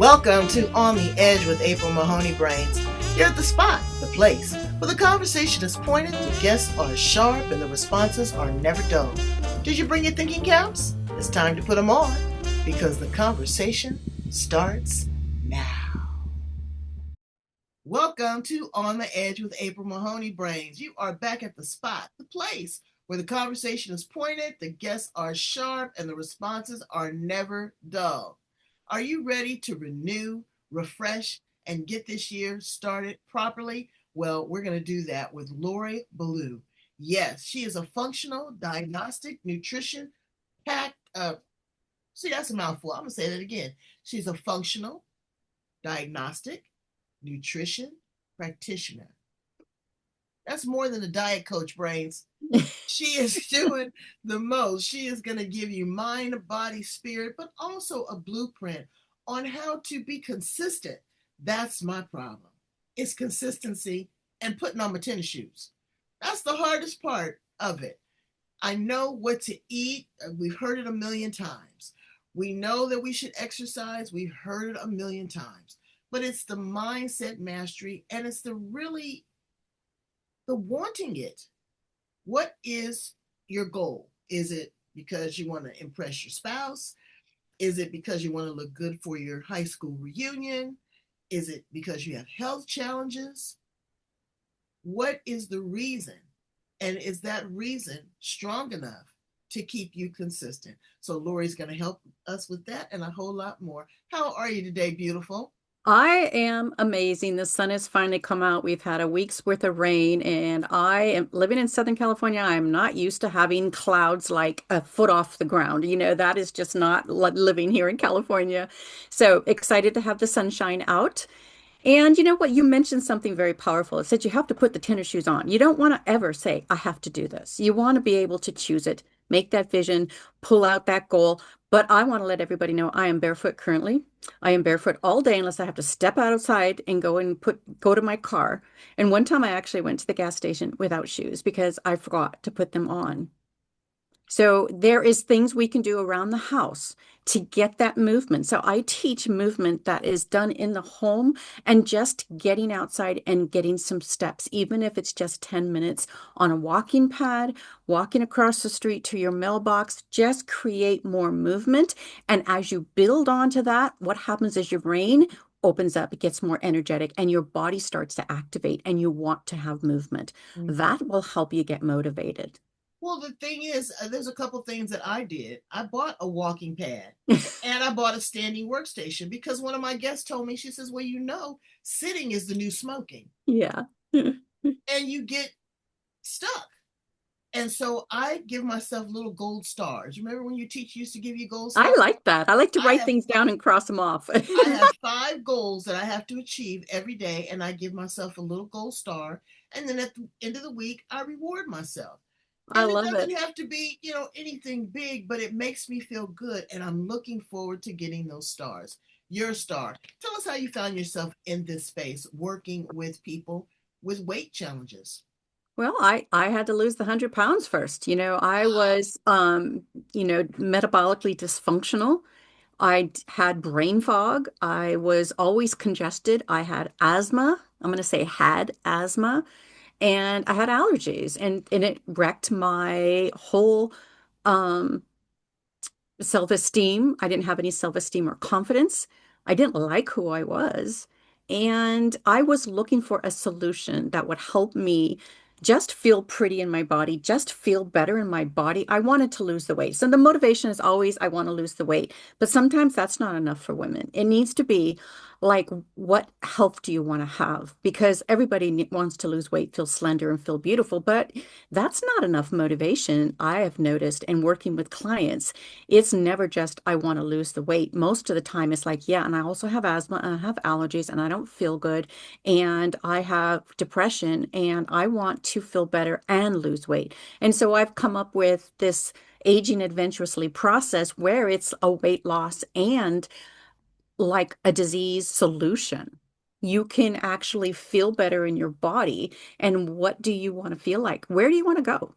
Welcome to On the Edge with April Mahoney Brains. You're at the spot, the place, where the conversation is pointed, the guests are sharp, and the responses are never dull. Did you bring your thinking caps? It's time to put them on, because the conversation starts now. Welcome to On the Edge with April Mahoney Brains. You are back at the spot, the place, where the conversation is pointed, the guests are sharp, and the responses are never dull. Are you ready to renew, refresh, and get this year started properly? Well, we're going to do that with Lori Balue. Yes, she is a functional diagnostic nutrition packed up. See, that's a mouthful. I'm going to say that again. She's a functional diagnostic nutrition practitioner. That's more than a diet coach, Brains. She is doing the most. She is going to give you mind, body, spirit, but also a blueprint on how to be consistent. That's my problem. It's consistency and putting on my tennis shoes. That's the hardest part of it. I know what to eat. We've heard it a million times. We know that we should exercise. We've heard it a million times. But it's the mindset mastery, and it's the wanting it. What is your goal? Is it because you want to impress your spouse? Is it because you want to look good for your high school reunion? Is it because you have health challenges? What is the reason? And is that reason strong enough to keep you consistent? So Lori's going to help us with that and a whole lot more. How are you today, beautiful? I am amazing. The sun has finally come out. We've had a week's worth of rain, and I am living in Southern California. I'm not used to having clouds like a foot off the ground. That is just not living here in California. So excited to have the sunshine out. And you know what? You mentioned something very powerful. It said you have to put the tennis shoes on. You don't want to ever say, I have to do this. You want to be able to choose it, make that vision, pull out that goal. But I want to let everybody know I am barefoot currently. I am barefoot all day unless I have to step outside and go to my car. And one time I actually went to the gas station without shoes because I forgot to put them on. So there is things we can do around the house to get that movement. So I teach movement that is done in the home and just getting outside and getting some steps, even if it's just 10 minutes on a walking pad, walking across the street to your mailbox, just create more movement. And as you build onto that, what happens is your brain opens up, it gets more energetic, and your body starts to activate, and you want to have movement. That will help you get motivated. Well, the thing is, there's a couple things that I did. I bought a walking pad and I bought a standing workstation because one of my guests told me, she says, well, sitting is the new smoking Yeah. and you get stuck. And so I give myself little gold stars. Remember when your teacher used to give you gold I stars? like that. I like to I write have things down and cross them off. I have 5 goals that I have to achieve every day, and I give myself a little gold star. And then at the end of the week, I reward myself. I And it love doesn't it. have to be, anything big, but it makes me feel good. And I'm looking forward to getting those stars. Your star. Tell us how you found yourself in this space working with people with weight challenges. Well, I had to lose the 100 pounds first. I was metabolically dysfunctional. Had brain fog. I was always congested. I had asthma. I'm going to say had asthma, and I had allergies, and it wrecked my whole um self-esteem. I didn't have any self-esteem or confidence. I didn't like who I was. And I was looking for a solution that would help me just feel pretty in my body, just feel better in my body. I wanted to lose the weight. So the motivation is always, I want to lose the weight. But sometimes that's not enough for women. It needs to be like, what health do you want to have? Because everybody wants to lose weight, feel slender, and feel beautiful. But that's not enough motivation, I have noticed in working with clients. It's never just, I want to lose the weight. Most of the time, it's like, yeah, and I also have asthma and I have allergies and I don't feel good and I have depression and I want to feel better and lose weight. And so I've come up with this aging adventurously process where it's a weight loss and like a disease solution. You can actually feel better in your body. And what do you want to feel like? Where do you want to go?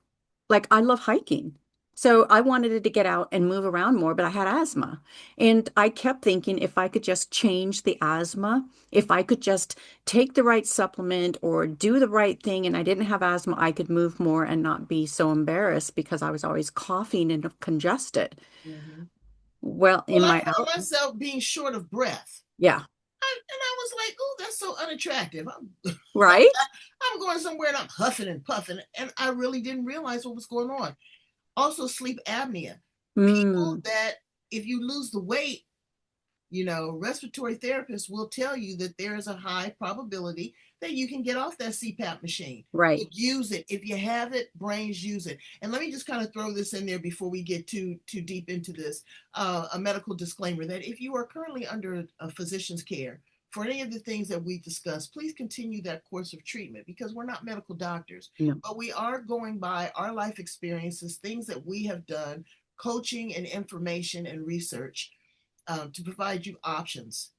Like, I love hiking. So I wanted it to get out and move around more, but I had asthma. And I kept thinking if I could just change the asthma, if I could just take the right supplement or do the right thing and I didn't have asthma, I could move more and not be so embarrassed because I was always coughing and congested. Mhm. Well, in Well, I my found out, myself being short of breath. yeah, And I was like, oh, that's so unattractive. right? I'm going somewhere and I'm huffing and puffing. And I really didn't realize what was going on. Also, sleep apnea. People Mm, that, if you lose the weight, respiratory therapists will tell you that there is a high probability that you can get off that CPAP machine. right. But use it. If you have it, brains use it. And let me just kind of throw this in there before we get too deep into this. A medical disclaimer that if you are currently under a physician's care for any of the things that we discussed, please continue that course of treatment because we're not medical doctors, No. but we are going by our life experiences, things that we have done, coaching and information and research to provide you options.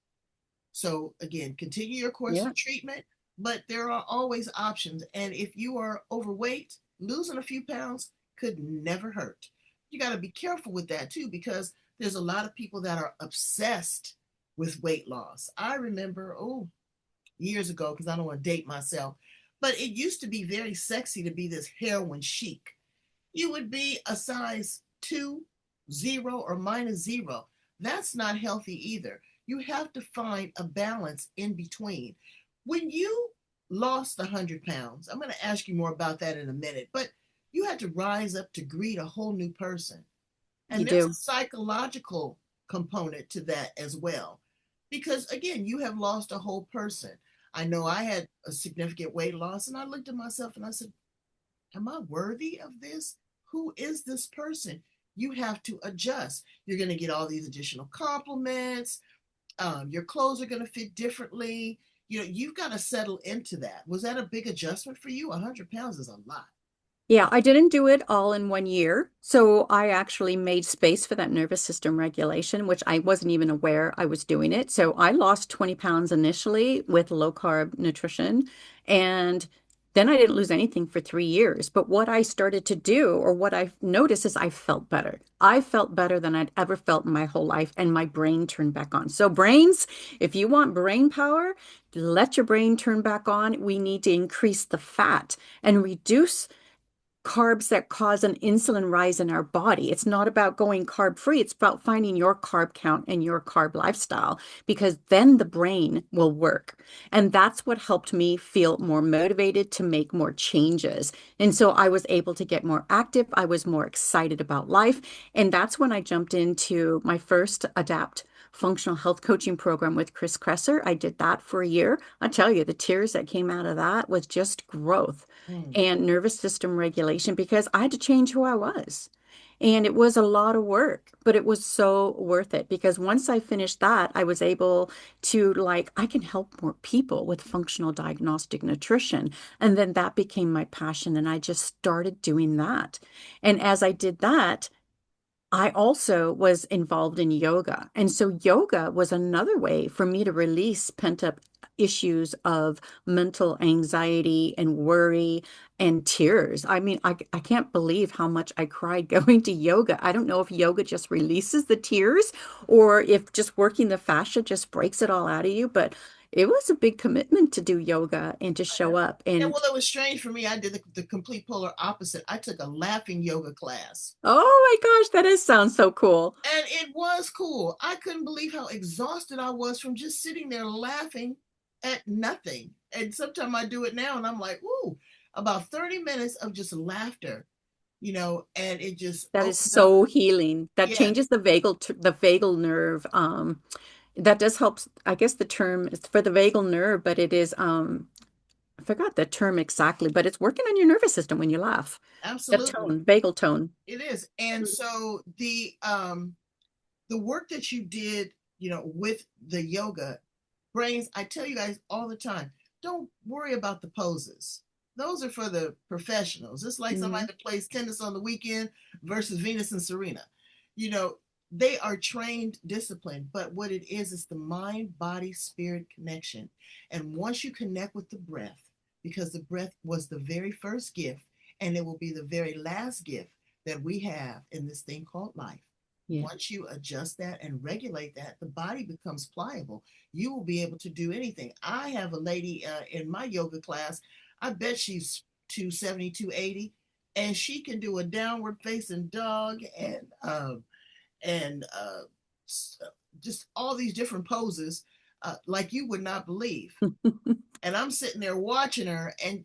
So again, continue your course Yeah. of treatment, but there are always options. And if you are overweight, losing a few pounds could never hurt. You got to be careful with that too, because there's a lot of people that are obsessed with weight loss. I remember, years ago, because I don't want to date myself, but it used to be very sexy to be this heroin chic. You would be a size 2, 0, or -0. That's not healthy either. You have to find a balance in between. When you lost 100 pounds, I'm going to ask you more about that in a minute, but you had to rise up to greet a whole new person. You And there's a do. psychological component to that as well. Because again, you have lost a whole person. I know I had a significant weight loss, and I looked at myself and I said, am I worthy of this? Who is this person? You have to adjust. You're going to get all these additional compliments. Your clothes are going to fit differently. You've got to settle into that. Was that a big adjustment for you? 100 pounds is a lot. Yeah, I didn't do it all in 1 year. So I actually made space for that nervous system regulation, which I wasn't even aware I was doing it. So I lost 20 pounds initially with low carb nutrition. And then I didn't lose anything for 3 years. But what I started to do, or what I noticed, is I felt better. I felt better than I'd ever felt in my whole life. And my brain turned back on. So, brains, if you want brain power, let your brain turn back on. We need to increase the fat and reduce carbs that cause an insulin rise in our body. It's not about going carb free. It's about finding your carb count and your carb lifestyle because then the brain will work. And that's what helped me feel more motivated to make more changes. And so I was able to get more active. I was more excited about life. And that's when I jumped into my first Adapt functional health coaching program with Chris Kresser. I did that for a year. I tell you, the tears that came out of that was just growth Mm. and nervous system regulation because I had to change who I was. And it was a lot of work, but it was so worth it because once I finished that, I was able to I can help more people with functional diagnostic nutrition. And then that became my passion. And I just started doing that. And as I did that, I also was involved in yoga. And so yoga was another way for me to release pent-up issues of mental anxiety and worry and tears. I mean, I can't believe how much I cried going to yoga. I don't know if yoga just releases the tears or if just working the fascia just breaks it all out of you, but it was a big commitment to do yoga and to show up. And And well, it was strange for me. I did the complete polar opposite. I took a laughing yoga class. oh my gosh, that is sounds so cool. And it was cool. I couldn't believe how exhausted I was from just sitting there laughing at nothing. And sometimes I do it now and I'm like, ooh, about 30 minutes of just laughter, and it just That is opened up. so healing. That Yeah, changes the vagal nerve. That does help. I guess the term is for the vagal nerve, but it is I forgot the term exactly, but it's working on your nervous system when you laugh. That absolutely. tone, vagal tone. It is. And so the work that you did, with the yoga brains, I tell you guys all the time, don't worry about the poses. Those are for the professionals. It's like somebody Mhm. that plays tennis on the weekend versus Venus and Serena. You know, they are trained discipline, but what it is the mind, body, spirit connection. And once you connect with the breath, because the breath was the very first gift and it will be the very last gift that we have in this thing called life, Yeah. once you adjust that and regulate that, the body becomes pliable. You will be able to do anything. I have a lady in my yoga class. I bet she's 270, 280, and she can do a downward facing dog and just all these different poses like you would not believe. And I'm sitting there watching her, and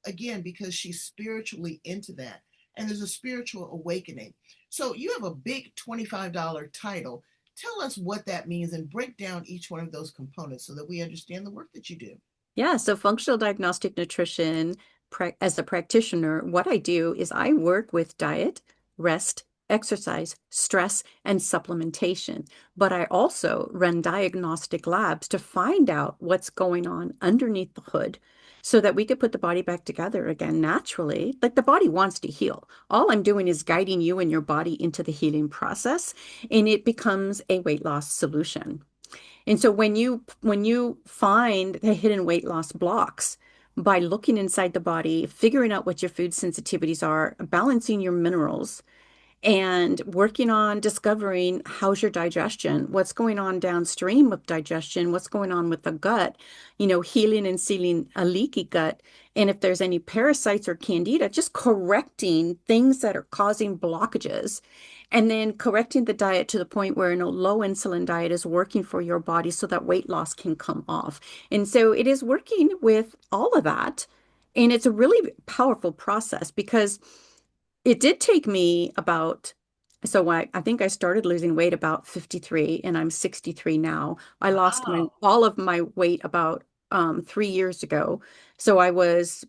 again, because she's spiritually into that, and there's a spiritual awakening. So you have a big $25 title. Tell us what that means and break down each one of those components so that we understand the work that you do. Yeah, so functional diagnostic nutrition, as a practitioner, what I do is I work with diet, rest, exercise, stress, and supplementation. But I also run diagnostic labs to find out what's going on underneath the hood so that we could put the body back together again naturally. Like the body wants to heal. All I'm doing is guiding you and your body into the healing process, and it becomes a weight loss solution. And so when you find the hidden weight loss blocks by looking inside the body, figuring out what your food sensitivities are, balancing your minerals, and working on discovering how's your digestion, what's going on downstream of digestion, what's going on with the gut, healing and sealing a leaky gut. And if there's any parasites or candida, just correcting things that are causing blockages. And then correcting the diet to the point where low insulin diet is working for your body so that weight loss can come off. And so it is working with all of that. And it's a really powerful process because it did take me I think I started losing weight about 53 and I'm 63 now. I lost Wow. all of my weight about 3 years ago. So I was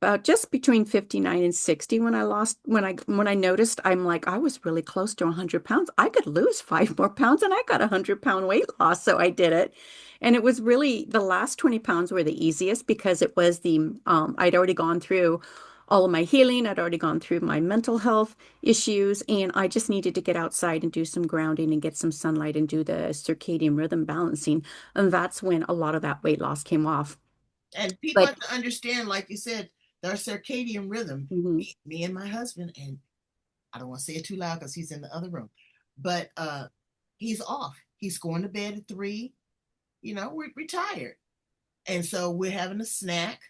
about just between 59 and 60 when I noticed I'm like I was really close to 100 pounds. I could lose 5 more pounds and I got 100-pound weight loss. So I did it. And it was really the last 20 pounds were the easiest because it was I'd already gone through all of my healing. I'd already gone through my mental health issues, and I just needed to get outside and do some grounding and get some sunlight and do the circadian rhythm balancing. And that's when a lot of that weight loss came off. And people But have to understand, like you said, their circadian rhythm. mhm. Me and my husband, and I don't want to say it too loud because he's in the other room, but he's off. He's going to bed at 3. We're retired. And so we're having a snack.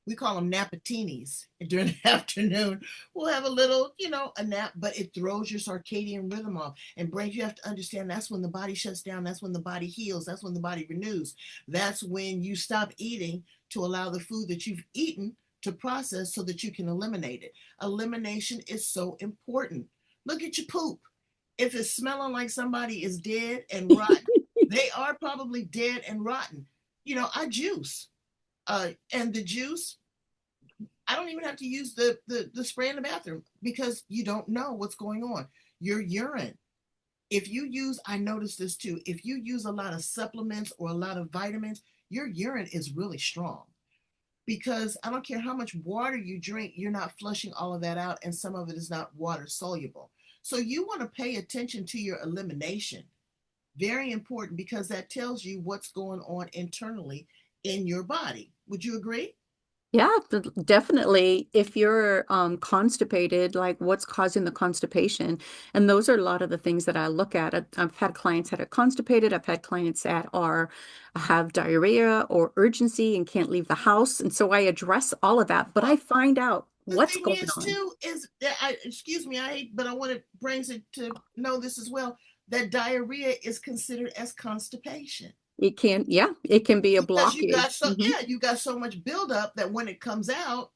We call them napatinis. And during the afternoon, we'll have a little, a nap, but it throws your circadian rhythm off and brings you have to understand that's when the body shuts down. That's when the body heals. That's when the body renews. That's when you stop eating to allow the food that you've eaten to process so that you can eliminate it. Elimination is so important. Look at your poop. If it's smelling like somebody is dead and rotten, they are probably dead and rotten. I juice. And the juice, I don't even have to use the spray in the bathroom because you don't know what's going on. Your urine, if you use, I noticed this too, if you use a lot of supplements or a lot of vitamins, your urine is really strong because I don't care how much water you drink, you're not flushing all of that out, and some of it is not water soluble. So you want to pay attention to your elimination. Very important because that tells you what's going on internally in your body. Would you agree? Yeah, definitely. If you're constipated, like what's causing the constipation? And those are a lot of the things that I look at. I've had clients that are constipated. I've had clients that have diarrhea or urgency and can't leave the house. And so I address all of that, but I Well, find out the what's thing going is on. too is that excuse me, I hate, but I want to brings it to know this as well. That diarrhea is considered as constipation Yeah, it can be a because blockage. you got so much buildup that when it comes out,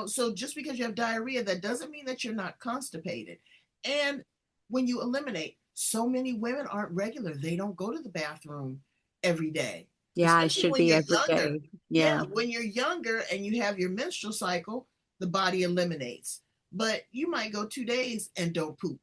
so just because you have diarrhea, that doesn't mean that you're not constipated. And when you eliminate, so many women aren't regular. They don't go to the bathroom every day, Yeah, it especially should when be you're every younger. day. Yeah, Yeah. when you're younger and you have your menstrual cycle, the body eliminates. But you might go 2 days and don't poop,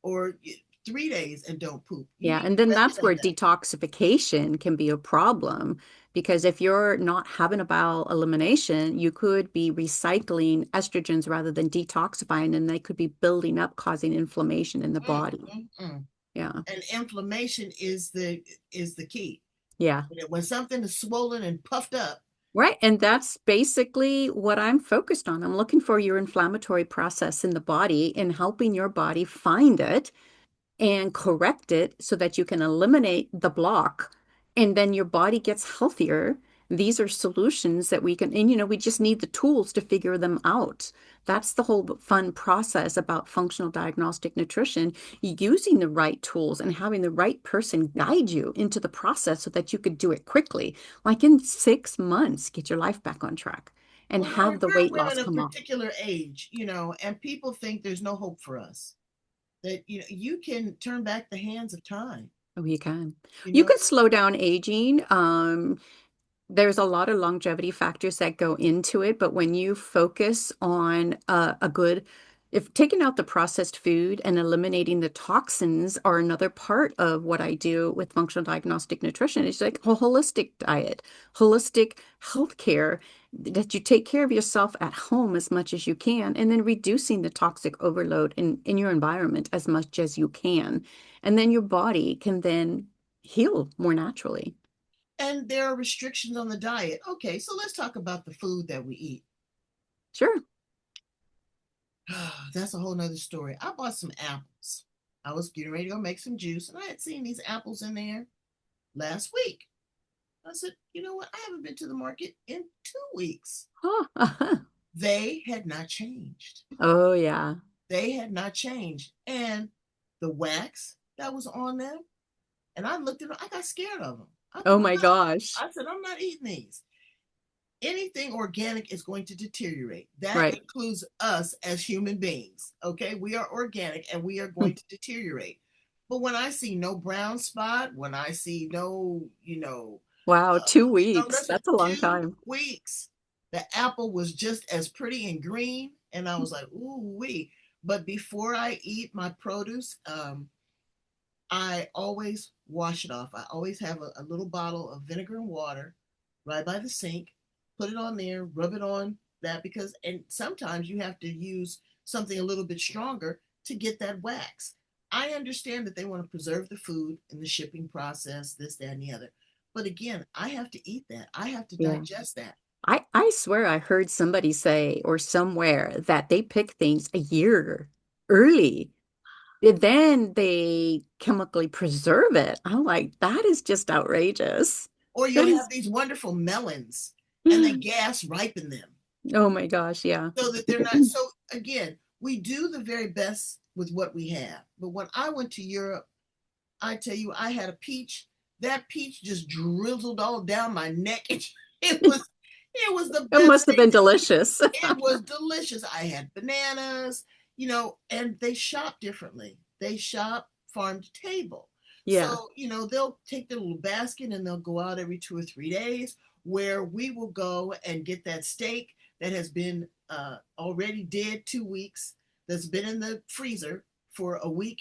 or 3 days and don't poop. You Yeah, need and to then that's where regulate that. detoxification can be a problem because if you're not having a bowel elimination, you could be recycling estrogens rather than detoxifying, and they could be building up, causing inflammation in the Mm, body. mm, mm. Yeah. And inflammation is the key. Yeah. When something is swollen and puffed up, Right. And that's basically what I'm focused on. I'm looking for your inflammatory process in the body and helping your body find it and correct it so that you can eliminate the block and then your body gets healthier. These are solutions that we can, and we just need the tools to figure them out. That's the whole fun process about functional diagnostic nutrition, using the right tools and having the right person guide you into the process so that you could do it quickly, like in 6 months, get your life back on track and Well, have the we're weight loss women of come off. particular age, and people think there's no hope for us. That you can turn back the hands of time. Oh, you can. You You know, can slow down aging. There's a lot of longevity factors that go into it, but when you focus on a good, if taking out the processed food and eliminating the toxins are another part of what I do with functional diagnostic nutrition. It's like a holistic diet, holistic healthcare, that you take care of yourself at home as much as you can, and then reducing the toxic overload in your environment as much as you can. And then your body can then heal more naturally. and there are restrictions on the diet. Okay, so let's talk about the food that we eat. Sure. That's a whole nother story. I bought some apples. I was getting ready to go make some juice, and I had seen these apples in there last week. I said, you know what? I haven't been to the market in 2 weeks. Oh, They had not changed. oh yeah. They had not changed. And the wax that was on them, and I looked at them, I got scared of them. I Oh thought, my no. gosh. I said, I'm not eating these. Anything organic is going to deteriorate. That Right. includes us as human beings. Okay. We are organic and we are going to deteriorate. But when I see no brown spot, when I see no, Wow, two no, weeks. listen, That's a long two time. weeks, the apple was just as pretty and green. And I was like, ooh, wee. But before I eat my produce, I always wash it off. I always have a little bottle of vinegar and water right by the sink, put it on there, rub it on that because, and sometimes you have to use something a little bit stronger to get that wax. I understand that they want to preserve the food in the shipping process, this, that, and the other. But again, I have to eat that. I have to Yeah. digest that. I swear I heard somebody say or somewhere that they pick things a year early. And then they chemically preserve it. I'm like, that is just outrageous. Or That you'll have is, these wonderful melons and they gas ripen them oh my gosh, yeah. so that they're not. So again, we do the very best with what we have. But when I went to Europe, I tell you, I had a peach. That peach just drizzled all down my neck. It was it was the It best must have thing been to eat. delicious. It was delicious. I had bananas, and they shop differently. They shop farm to table. Yeah, So, they'll take their little basket and they'll go out every 2 or 3 days where we will go and get that steak that has been already dead 2 weeks, that's been in the freezer for a week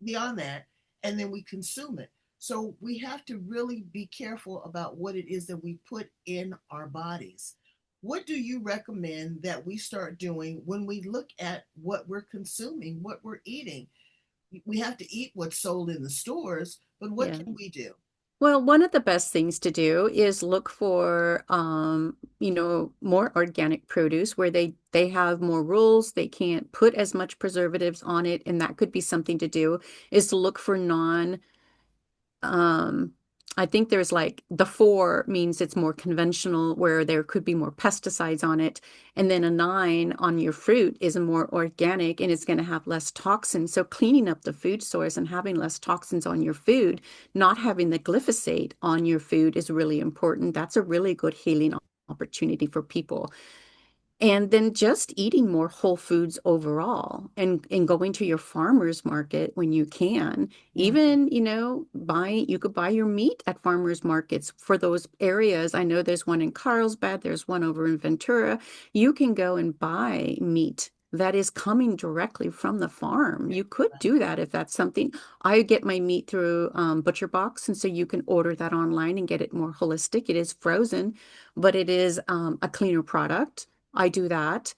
beyond that, and then we consume it. So we have to really be careful about what it is that we put in our bodies. What do you recommend that we start doing when we look at what we're consuming, what we're eating? We have to eat what's sold in the stores, but what yeah. can we do? Well, one of the best things to do is look for, more organic produce where they have more rules. They can't put as much preservatives on it, and that could be something to do, is to look for um, I think there's like the 4 means it's more conventional where there could be more pesticides on it. And then a 9 on your fruit is more organic and it's going to have less toxins. So cleaning up the food source and having less toxins on your food, not having the glyphosate on your food is really important. That's a really good healing opportunity for people. And then just eating more whole foods overall and going to your farmer's market when you can. Mm. Even, you could buy your meat at farmers markets for those areas. I know there's one in Carlsbad, there's one over in Ventura. You can go and buy meat that is coming directly from the farm. You could do that if that's something. I get my meat through Butcher Box, and so you can order that online and get it more holistic. It is frozen, but it is a cleaner product. I do that.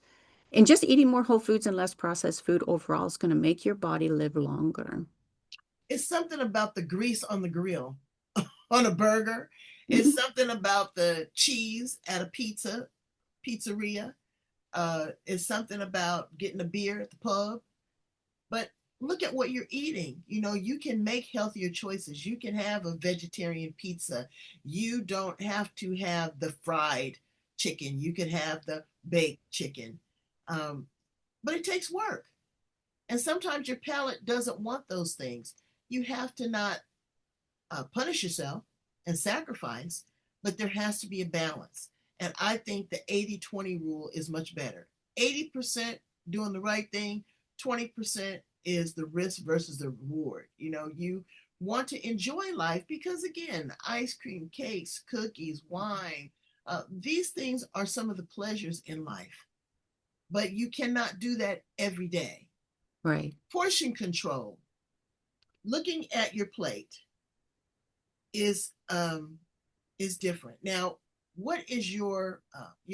And just eating more whole foods and less processed food overall is going to make your body live longer. It's something about the grease on the grill. on a burger. It's something about the cheese at a pizzeria. It's something about getting a beer at the pub. But look at what you're eating. You know, you can make healthier choices. You can have a vegetarian pizza. You don't have to have the fried chicken. You can have the baked chicken. Um, but it takes work. And sometimes your palate doesn't want those things. You have to not punish yourself and sacrifice, but there has to be a balance. And I think the 80-20 rule is much better. 80% doing the right thing, 20% is the risk versus the reward. You know, you want to enjoy life because, again, ice cream, cakes, cookies, wine, these things are some of the pleasures in life, but you cannot do that every day. Right. Portion control, looking at your plate is different. Now, what is your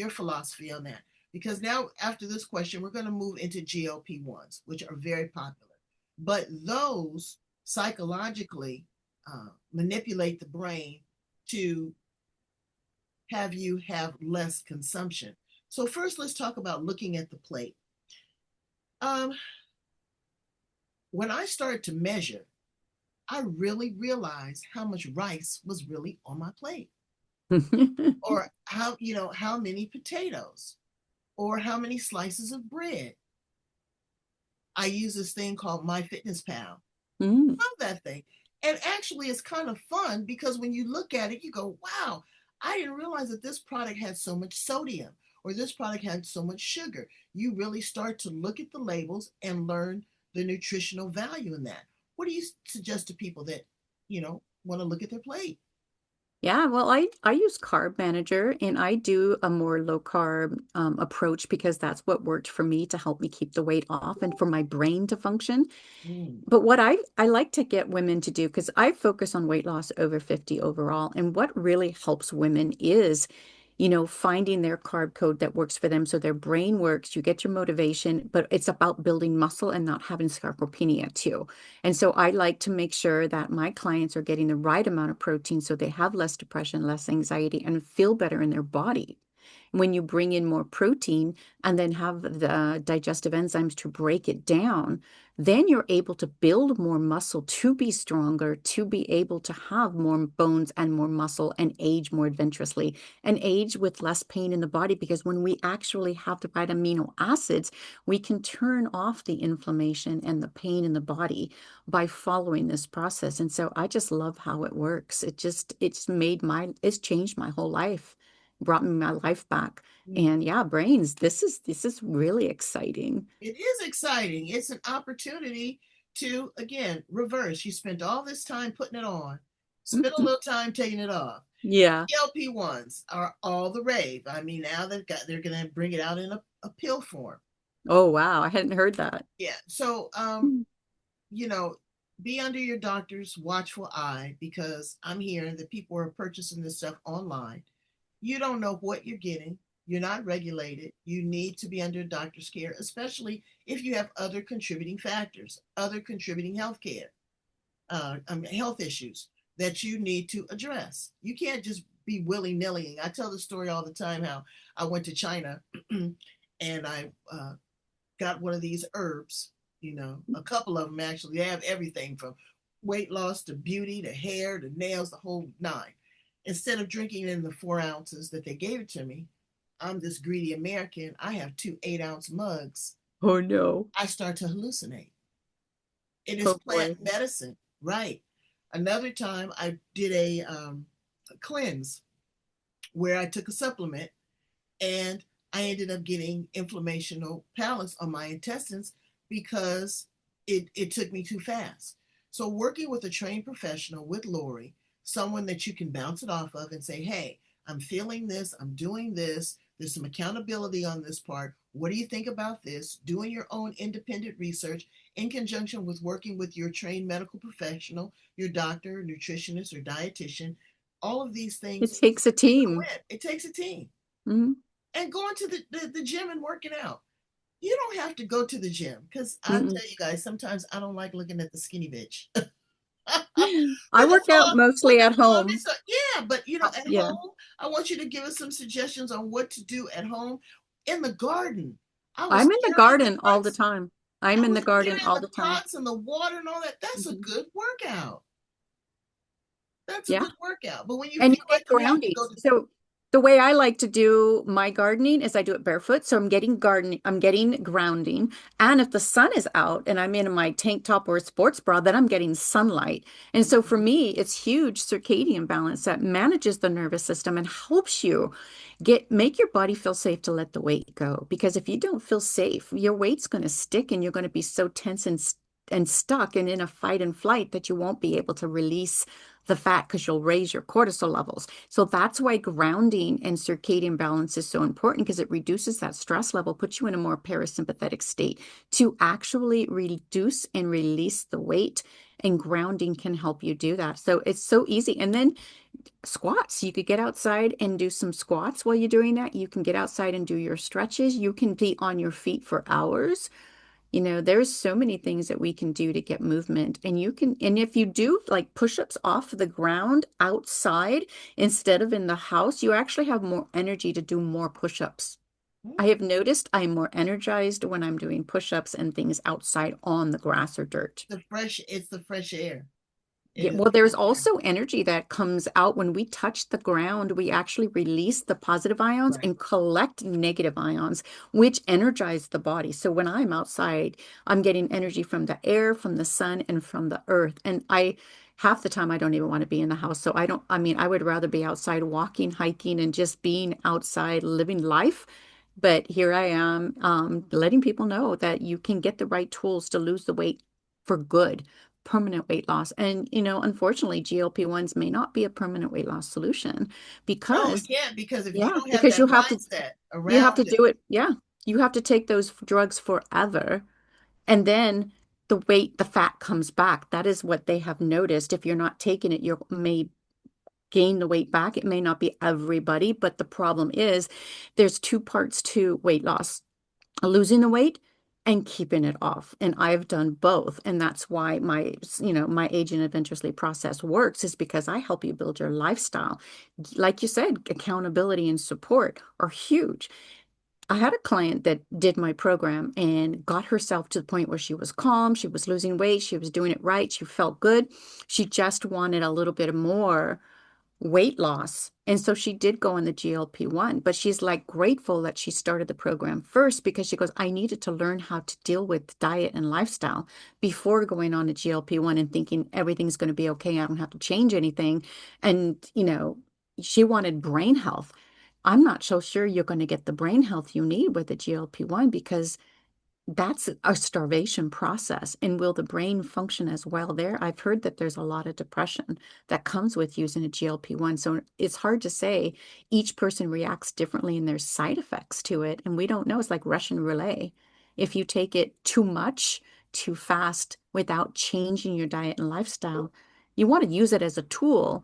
philosophy on that? Because now after this question, we're going to move into GLP-1s, which are very popular. But those psychologically manipulate the brain to have you have less consumption. So first, let's talk about looking at the plate. When I started to measure, I really realized how much rice was really on my plate, or how many potatoes, or how many slices of bread. I use this thing called MyFitnessPal. Mm. Love that thing. And actually, it's kind of fun because when you look at it, you go, wow, I didn't realize that this product had so much sodium or this product had so much sugar. You really start to look at the labels and learn the nutritional value in that. What do you suggest to people that, want to look at their plate? Yeah, well, I use Carb Manager and I do a more low carb approach because that's what worked for me to help me keep the weight off and for my brain to function. Mm. But what I like to get women to do, because I focus on weight loss over 50 overall, and what really helps women is, finding their carb code that works for them so their brain works, you get your motivation, but it's about building muscle and not having sarcopenia too. And so I like to make sure that my clients are getting the right amount of protein so they have less depression, less anxiety, and feel better in their body. When you bring in more protein and then have the digestive enzymes to break it down, then you're able to build more muscle to be stronger, to be able to have more bones and more muscle and age more adventurously and age with less pain in the body. Because when we actually have the right amino acids, we can turn off the inflammation and the pain in the body by following this process. And so I just love how it works. It's changed my whole life, brought me my life back. Mm. And yeah, brains, this is really exciting. It is exciting. It's an opportunity to, again, reverse. You spent all this time putting it on, spent a little time taking it off. Yeah. GLP-1s are all the rave. I mean, now they're gonna bring it out in a pill form. Oh, wow. I hadn't heard that. Yeah. So you know, be under your doctor's watchful eye because I'm hearing that people are purchasing this stuff online. You don't know what you're getting. You're not regulated. You need to be under a doctor's care, especially if you have other contributing factors, other contributing health issues that you need to address. You can't just be willy-nilly. I tell the story all the time how I went to China and I got one of these herbs, a couple of them actually. They have everything from weight loss to beauty to hair to nails, the whole nine. Instead of drinking in the 4 ounces that they gave it to me, I'm this greedy American. I have two 8-ounce mugs. Oh no. I start to hallucinate. It is Oh plant boy. medicine, right? Another time I did a cleanse where I took a supplement and I ended up getting inflammational pallets on my intestines because it took me too fast. So working with a trained professional with Lori, someone that you can bounce it off of and say, hey, I'm feeling this, I'm doing this, there's some accountability on this part. What do you think about this? Doing your own independent research in conjunction with working with your trained medical professional, your doctor, nutritionist, or dietitian. All of these It things, takes a you can team. win. It takes a team. Mhm. And going to the gym and working out. You don't have to go to the gym because I Mm-mm. tell you guys, sometimes I don't like looking at the skinny bitch. I With the work out with mostly the at fluffy home. stuff. Yeah, but at Yeah. home, I want you to give us some suggestions on what to do at home in the garden. I was I'm in the carrying the garden all the pots. time. I'm I in the was garden carrying all the the time. pots and the water and all that. That's a Mhm. good workout. That's a Yeah. good workout. But when you And you feel get like you have to grounding. go to, So the way I like to do my gardening is I do it barefoot. So I'm getting grounding. And if the sun is out and I'm in my tank top or sports bra, then I'm getting sunlight. And so for me, it's huge circadian balance that manages the nervous system and helps you make your body feel safe to let the weight go. Because if you don't feel safe, your weight's going to stick and you're going to be so tense and stuck and in a fight and flight that you won't be able to release the fat because you'll raise your cortisol levels. So that's why grounding and circadian balance is so important because it reduces that stress level, puts you in a more parasympathetic state to actually reduce and release the weight. And grounding can help you do that. So it's so easy. And then squats, you could get outside and do some squats while you're doing that. You can get outside and do your stretches. You can be on your feet for hours. There's so many things that we can do to get movement. And if you do like push-ups off the ground outside instead of in the house, you actually have more energy to do more push-ups. I have noticed I'm more energized when I'm doing push-ups and things outside on the grass or dirt. it's the fresh air. It Yeah, is well, the there's fresh air. also energy that comes out when we touch the ground. We actually release the positive ions Right. and collect negative ions, which energize the body. So when I'm outside, I'm getting energy from the air, from the sun, and from the earth. And half the time, I don't even want to be in the house. So I mean, I would rather be outside walking, hiking, and just being outside, living life. But here I am, letting people know that you can get the right tools to lose the weight for good, permanent weight loss. And, unfortunately, GLP-1s may not be a permanent weight loss solution No, it because, can't because if you yeah, don't have because that mindset you have around to it, do it. Yeah. You have to take those drugs forever. And then the fat comes back. That is what they have noticed. If you're not taking it, you may gain the weight back. It may not be everybody, but the problem is there's two parts to weight loss: losing the weight and keeping it off. And I've done both. And that's why my Aging Adventurously process works, is because I help you build your lifestyle. Like you said, accountability and support are huge. I had a client that did my program and got herself to the point where she was calm, she was losing weight, she was doing it right, she felt good. She just wanted a little bit more weight loss. And so she did go on the GLP-1, but she's like grateful that she started the program first because she goes, I needed to learn how to deal with diet and lifestyle before going on the GLP-1 and thinking everything's going to be okay. I don't have to change anything. And, she wanted brain health. I'm not so sure you're going to get the brain health you need with the GLP-1 because that's a starvation process. And will the brain function as well there? I've heard that there's a lot of depression that comes with using a GLP-1. So it's hard to say. Each person reacts differently and there's side effects to it. And we don't know. It's like Russian roulette. If you take it too much, too fast, without changing your diet and lifestyle, you want to use it as a tool,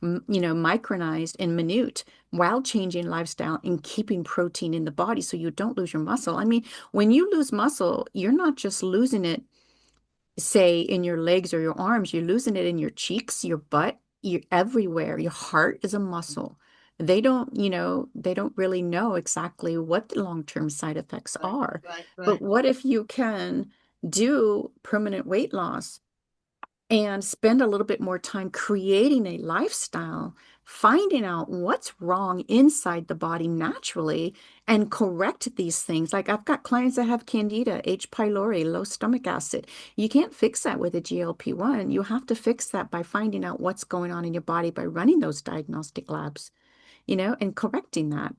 micronized and minute while changing lifestyle and keeping protein in the body so you don't lose your muscle. I mean, when you lose muscle, you're not just losing it, say, in your legs or your arms, you're losing it in your cheeks, your butt, you're everywhere. Your heart is a muscle. They don't really know exactly what the long-term side effects right, are. right, But right. what if you can do permanent weight loss and spend a little bit more time creating a lifestyle, finding out what's wrong inside the body naturally and correct these things. Like I've got clients that have candida, H. pylori, low stomach acid. You can't fix that with a GLP-1. You have to fix that by finding out what's going on in your body by running those diagnostic labs, and correcting that.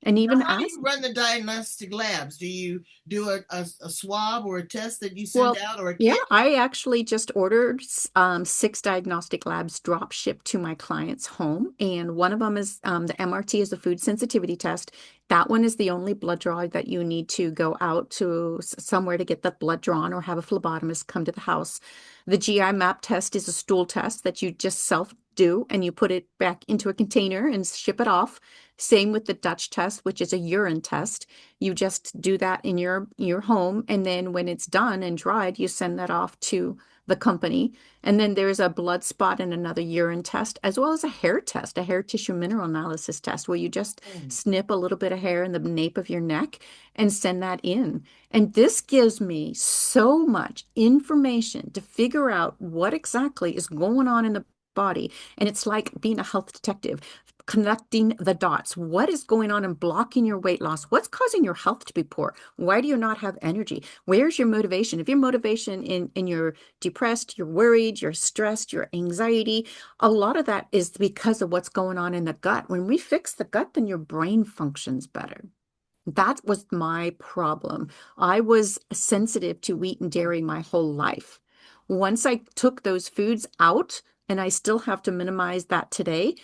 And even Now, how do as you run the diagnostic labs? Do you do a swab or a test that you send Well, out or a yeah, kit? I actually just ordered 6 diagnostic labs drop shipped to my client's home. And one of them is the MRT is a food sensitivity test. That one is the only blood draw that you need to go out to somewhere to get the blood drawn or have a phlebotomist come to the house. The GI map test is a stool test that you just self do and you put it back into a container and ship it off. Same with the Dutch test, which is a urine test. You just do that in your home, and then when it's done and dried, you send that off to the company. And then there's a blood spot and another urine test, as well as a hair test, a hair tissue mineral analysis test, where you just Mm. snip a little bit of hair in the nape of your neck and send that in. And this gives me so much information to figure out what exactly is going on in the body. And it's like being a health detective, connecting the dots. What is going on and blocking your weight loss? What's causing your health to be poor? Why do you not have energy? Where's your motivation? If your motivation in you're depressed, you're worried, you're stressed, you're anxiety, a lot of that is because of what's going on in the gut. When we fix the gut, then your brain functions better. That was my problem. I was sensitive to wheat and dairy my whole life. Once I took those foods out, and I still have to minimize that today,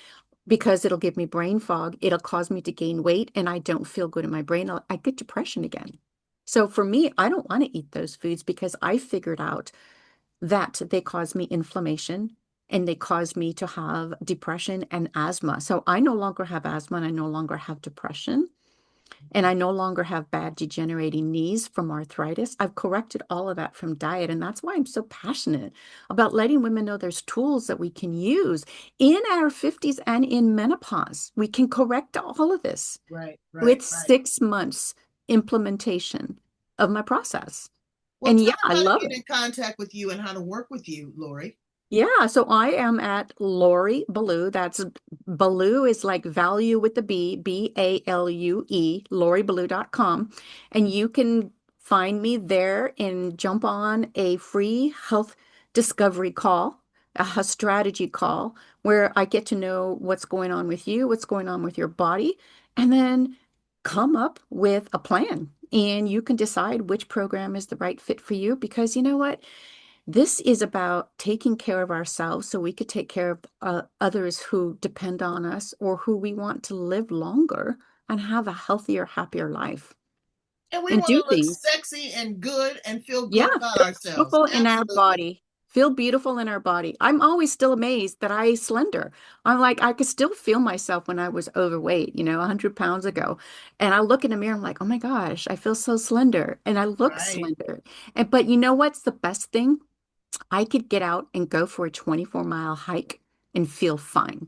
because it'll give me brain fog. It'll cause me to gain weight and I don't feel good in my brain. I get depression again. So for me, I don't want to eat those foods because I figured out that they cause me inflammation and they cause me to have depression and asthma. So I no longer have asthma and I no longer have depression. And I no longer have bad degenerating knees from arthritis. I've corrected all of that from diet. And that's why I'm so passionate about letting women know there's tools that we can use in our 50s and in menopause. We can correct all of this Right, with right, right. 6 months implementation of my process. Well, And tell yeah, them I how to love get it. in contact with you and how to work with you, Lori. Yeah, so I am at Lori Balue. That's Balue is like value with the B, Balue, LoriBalue.com. And you can find me there and jump on a free health discovery call, a strategy call, where I get to know what's going on with you, what's going on with your body, and then come up with a plan. And you can decide which program is the right fit for you because you know what? This is about taking care of ourselves so we could take care of others who depend on us or who we want to live longer and have a healthier, happier life And we and want do to look things. sexy and good and feel Yeah, good about feel ourselves. beautiful in our Absolutely. body. Feel beautiful in our body. I'm always still amazed that I slender. I'm like, I could still feel myself when I was overweight, 100 pounds ago. And I look in the mirror, I'm like, oh my gosh, I feel so slender and I look Right. slender. But you know what's the best thing? I could get out and go for a 24-mile hike and feel fine.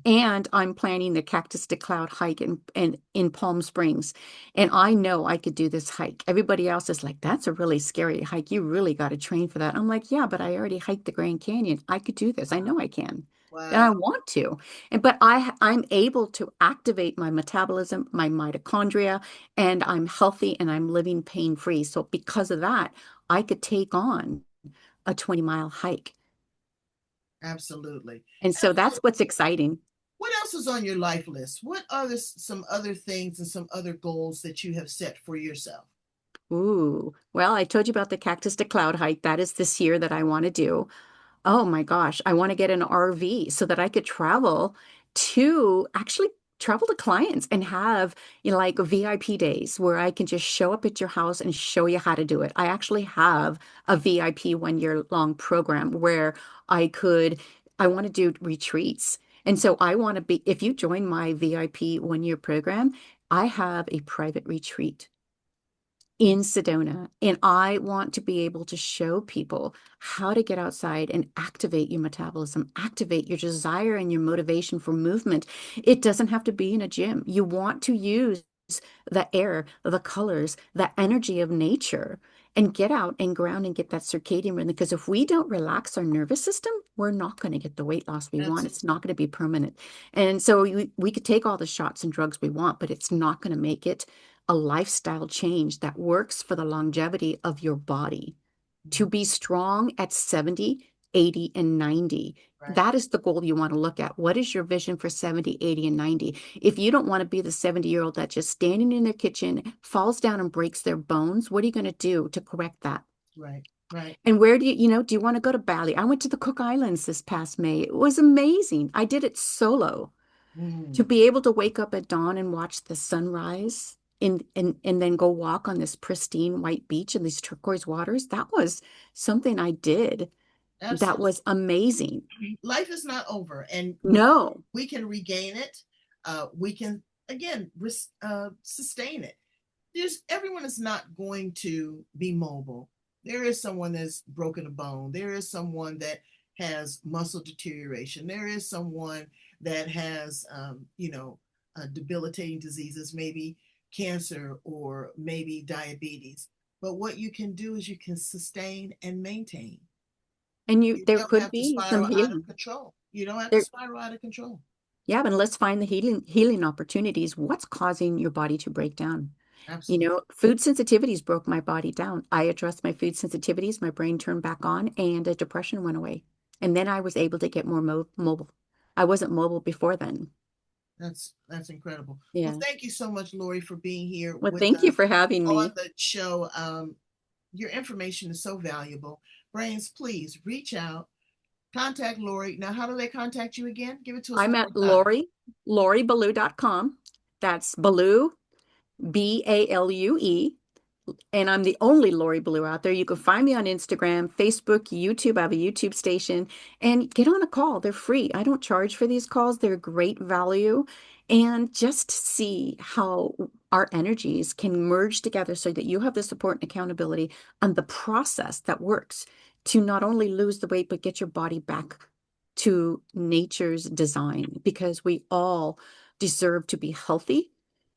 And I'm planning the Cactus to Cloud hike in Palm Springs. And I know I could do this hike. Everybody else is like, that's a really scary hike. You really got to train for that. I'm like, yeah, but I already hiked the Grand Canyon. I could do this. I Wow. know I can. And I Wow. want to. But I'm able to activate my metabolism, my mitochondria, and I'm healthy and I'm living pain-free. So because of that, I could take on a 20-mile hike. Absolutely. And so that's Absolutely. what's exciting. What else is on your life list? What are some other things and some other goals that you have set for yourself? Ooh, well, I told you about the Cactus to Cloud hike. That is this year that I want to do. Oh my gosh, I want to get an RV so that I could travel to clients and have, like VIP days where I can just show up at your house and show you how to do it. I actually have a VIP 1 year long program where I want to do retreats. And so I want to if you join my VIP 1 year program, I have a private retreat in Sedona. And I want to be able to show people how to get outside and activate your metabolism, activate your desire and your motivation for movement. It doesn't have to be in a gym. You want to use the air, the colors, the energy of nature. And get out and ground and get that circadian rhythm. Because if we don't relax our nervous system, we're not going to get the weight loss we want. It's Absolutely. not going to be permanent. And so we could take all the shots and drugs we want, but it's not going to make it a lifestyle change that works for the longevity of your body to be strong at 70, 80, and 90. Right. That is the goal you want to look at. What is your vision for 70, 80, and 90? If you don't want to be the 70-year-old that's just standing in their kitchen, falls down and breaks their bones, what are you going to do to correct that? Right. Right. And where do you want to go to Bali? I went to the Cook Islands this past May. It was amazing. I did it solo. To Mm. be able to wake up at dawn and watch the sunrise and then go walk on this pristine white beach and these turquoise waters, that was something I did that Absolutely. was amazing. Life is not over, and No. we can regain it. We can again sustain it. There's everyone is not going to be mobile. There is someone that's broken a bone. There is someone that has muscle deterioration. There is someone that has, debilitating diseases, maybe cancer or maybe diabetes. But what you can do is you can sustain and maintain. And You there don't could have to be some spiral out of healing. control. You don't have to There, spiral out of control. yeah, and let's find the healing opportunities. What's causing your body to break down? Absolutely. Food sensitivities broke my body down. I addressed my food sensitivities, my brain turned back on, and the depression went away. And then I was able to get more mobile. I wasn't mobile before then. That's incredible. Well, Yeah. thank you so much, Lori, for being here Well, with thank you us for having on me. the show. Your information is so valuable. Brains, please reach out, contact Lori. Now, how do they contact you again? Give it to us I'm one at more time. LoriBalue.com. That's Balue, Balue. And I'm the only Lori Blue out there. You can find me on Instagram, Facebook, YouTube. I have a YouTube station and get on a call. They're free. I don't charge for these calls. They're great value. And just see how our energies can merge together so that you have the support and accountability on the process that works to not only lose the weight, but get your body back to nature's design because we all deserve to be healthy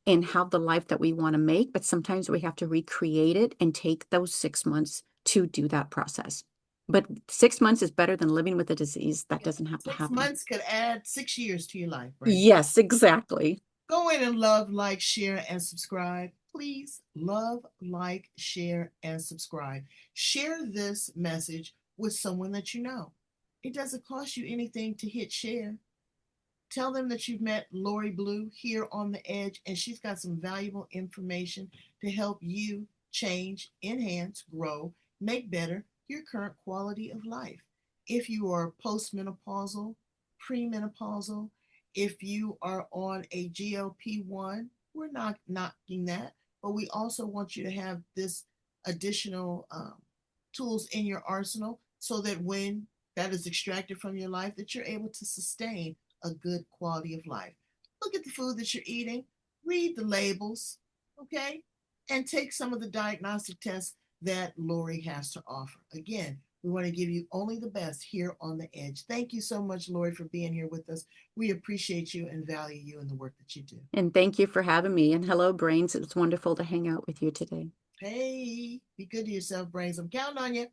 and have the life that we want to make, but sometimes we have to recreate it and take those 6 months to do that process. But 6 months is better than living with a disease. That Yeah. doesn't have to Six happen. months could add 6 years to your life, Brains. Yes, exactly. Go in and love, like, share, and subscribe. Please love, like, share, and subscribe. Share this message with someone that you know. It doesn't cost you anything to hit share. Tell them that you've met Lori Blue here on the edge, and she's got some valuable information to help you change, enhance, grow, make better your current quality of life. If you are postmenopausal, premenopausal, if you are on a GLP-1, we're not knocking that, but we also want you to have this additional tools in your arsenal so that when that is extracted from your life, that you're able to sustain a good quality of life. Look at the food that you're eating, read the labels, okay? And take some of the diagnostic tests that Lori has to offer. Again, we want to give you only the best here on the edge. Thank you so much, Lori, for being here with us. We appreciate you and value you and the work that you do. And thank you for having me. And hello, Brains. It was wonderful to hang out with you today. Hey, be good to yourself, Brains. I'm counting on you.